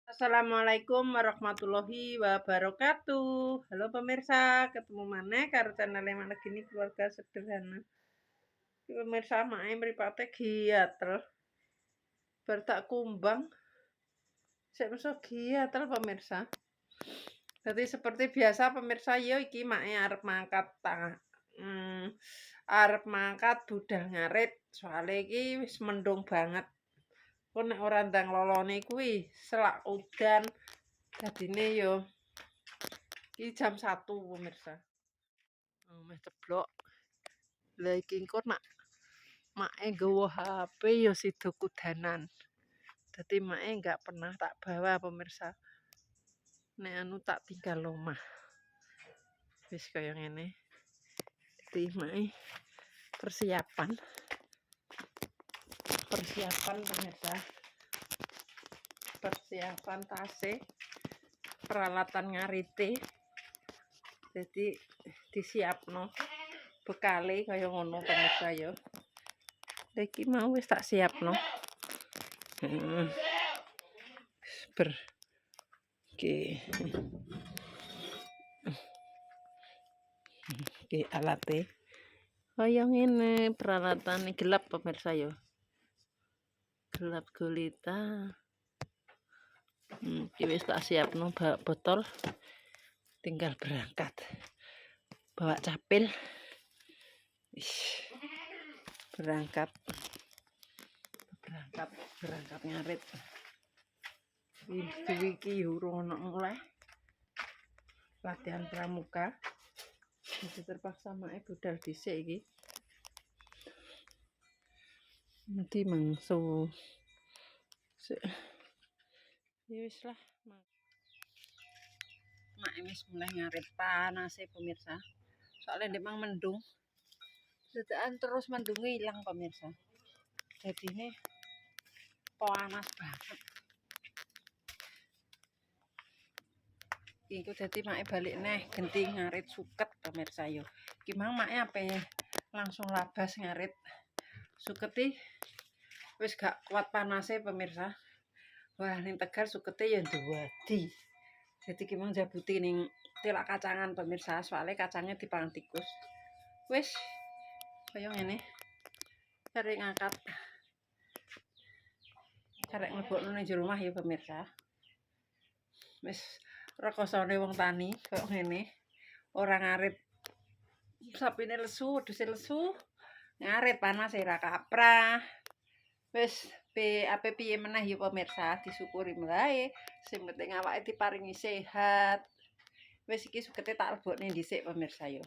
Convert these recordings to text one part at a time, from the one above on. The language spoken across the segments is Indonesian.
Assalamualaikum warahmatullahi wabarakatuh. Halo pemirsa, ketemu mana karo channel Maneg Gini Keluarga Sederhana. Pemirsa mae mripate giatel. Bar tak kumbang sik meso giatel pemirsa. Jadi seperti biasa pemirsa yo iki mae arep mangkat arep mangkat budal ngarit. Soale iki wis mendung banget. Kok nek ora ndang lolone kuwi selak udan. Dadine yo iki jam 1 pemirsa. Meh ceblok. Lah iki engko nak make nggawa HP ya sida kudanan. Dadi make enggak pernah tak bawa pemirsa. Nek anu tak tinggal omah. Wis kaya ngene. Dadi make persiapan. Persiapan pemirsa. Persiapan tase. Peralatan ngarite. Jadi disiapno bekale kaya ngono pemirsa ya. Lah iki mau wis tak siapno. Ber Oke. Oke, alate. Kaya ngene peralatan gelap pemirsa ya. Gelap gulita. Iki wis tak siapno botol. Tinggal berangkat. Bawa capil. Berangkat ngarit. Iki urung ono mulai. Latihan pramuka. Jadi terpaksa mae budal dhisik iki. Nanti mangsu. Ya wis lah. Mak wis mulai ngarit panase pemirsa. Soalnya ndek mang mendung. Dedekan terus mendunge ilang pemirsa. Jadine panas banget. Iku dadi make balik neh genti ngarit suket pemirsa yo. Iki mang make ape langsung labas ngarit. Suketi wis gak kuat panase pemirsa. Wah ning Tegal sukete ya nduwadi. Jadi ki mang jabuti ning tilak kacangan pemirsa, soalnya kacangnya dipangan tikus. Wis kaya ngene. Cari ngangkat. Cari nglebokno ning jero omah ya pemirsa. Wis rekosane wong tani kaya ngene. Ora ngarit sapine lesu, wedhuse lesu. Ngarit panas ra kaprah. Wis ape piye meneh ya pemirsa, disyukuri wae. Sing penting awake diparingi sehat. Wis iki sukete tak lebokne dhisik pemirsa yo.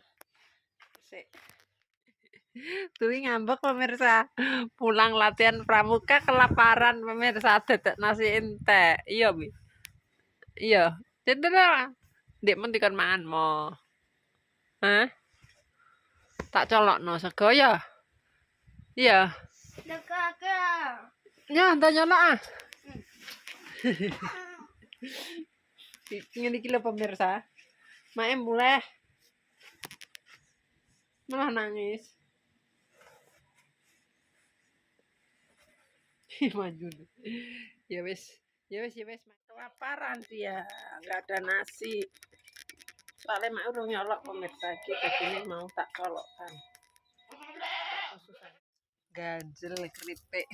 Sik. Tuwi ngambek pemirsa. Pulang latihan pramuka kelaparan pemirsa dadak nasi entek. Iya, Bi. Iya. Cendera. Ndek men dikon mangan mo. Hah? Tak colokno sego ya. Iya. Ya, tak nyolok ah. Ngene iki lho pemirsa. Mae mulai malah nangis. Maju. Ya wis. Kelaparan dia, enggak ada nasi. Soalnya mak urung nyolok pemirsa iki dadine mau tak colokkan. Ganjel keripik.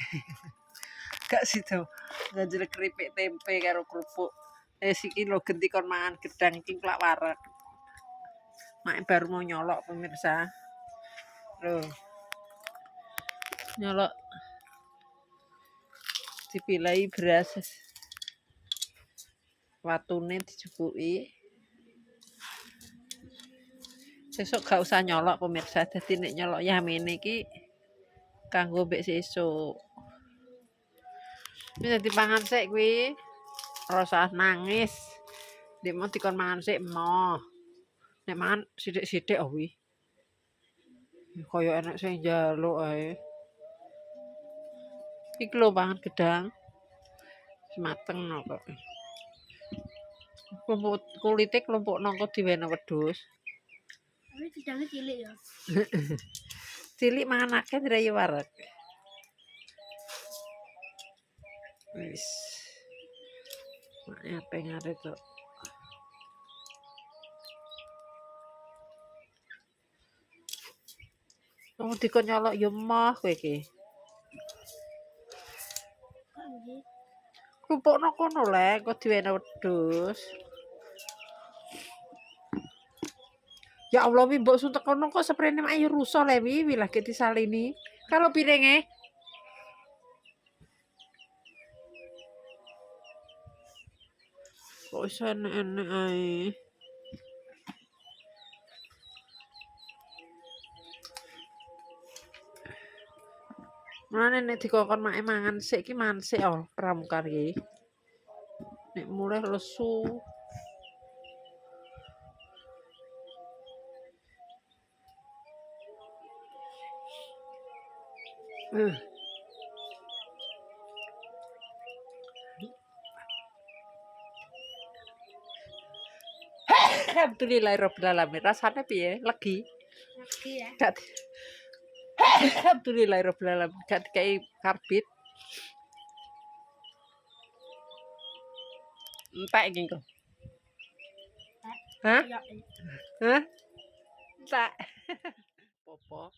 Gak situ. Ganjel keripik tempe karo kerupuk. Iki lho genti kon mangan gedang iki klak wareg. Mak baru mau nyolok pemirsa. Loh. Nyolok dipilai beras. Watune dijupuki. Sesuk gak usah nyolok pemirsa. Dadi nek nyolok yamene iki kanggo mbek sesuk. Wis dadi pangan sik kuwi. Ora usah nangis. Ndek mau dikon mangan sik emoh. Nek mangan sithik-sithik kuwi. Kaya enek sing njaluk ae. Iki lho pangan gedang. Mateng kok. Kulite klumpukno kok diwene wedhus. Ini gedangnya cilik ya. Cilik mangan akeh dirayu wareg. Wis. Apa ngarit kok. Oh, dikon nyolok yo moh kowe iki. Klumpukno kono le, kok diwene wedhus. Ya Allah, wi mbok suntek kono kok sprene mak ayo rusak le wi lah ke disalini. Kalau piringe kok iso enek-enek ae. Mulane nek dikokon mak mangan sik ki mangan sik pramukar iki. Nek mulai lesu. Alhamdulillahirabbil alamin. Rasane piye? Legi. Lagi ya. Gak Alhamdulillahirabbil alamin. Gak dikai karbit. Entek iki kok. Hah? Ya. Hah? Entek. Popo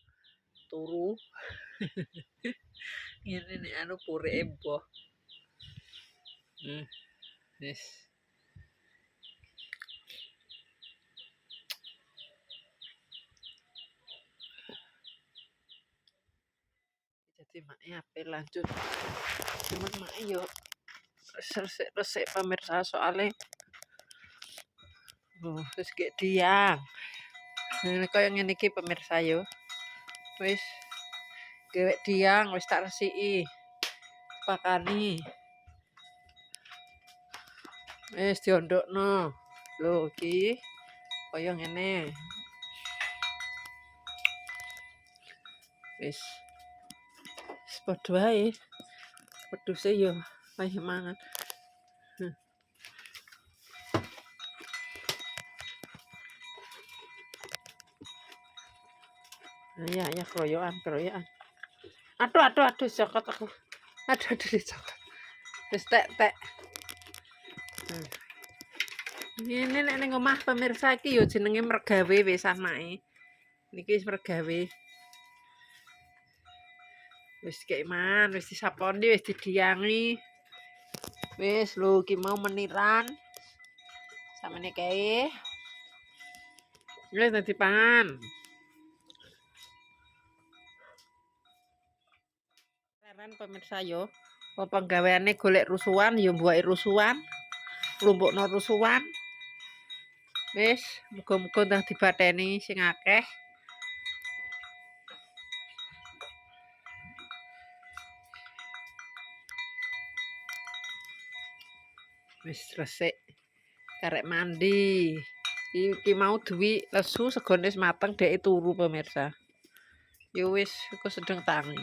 turu. Ngene nek anu purike mbah. Wis. Jadi maknya apa lanjut. Cuman mak yo resik pemirsa soalnya terus kayak diang. Ini kaya ngene iki pemirsa yo. Wis gewek diang wis tak resiki. Pakani. Wis diondokno. Lho iki kaya ngene. Wis padha wae. Wedhuse yo ayo mangan. Ya keroyokan. Aduh cokot aku. Aduh dicokot. Wis tek. Ini nek ning omah pemirsa iki yo jenenge mergawe wis anake. Niki wis mergawe. Wis keiman, wis disaponi, wis didiangi. Wis lho iki mau meniran. Samene kae. Wis dadi pangan. Saran pemirsa yo, apa gaweane golek rusuhan yo mbuake rusuhan. Nglumpukno rusuhan. Wis, muga-muga ndang dibateni sing akeh. Wis resik. Karek mandi. Iki mau duwi lesu segone mateng dhek turu pemirsa. Yo wis iku sedeng tangi.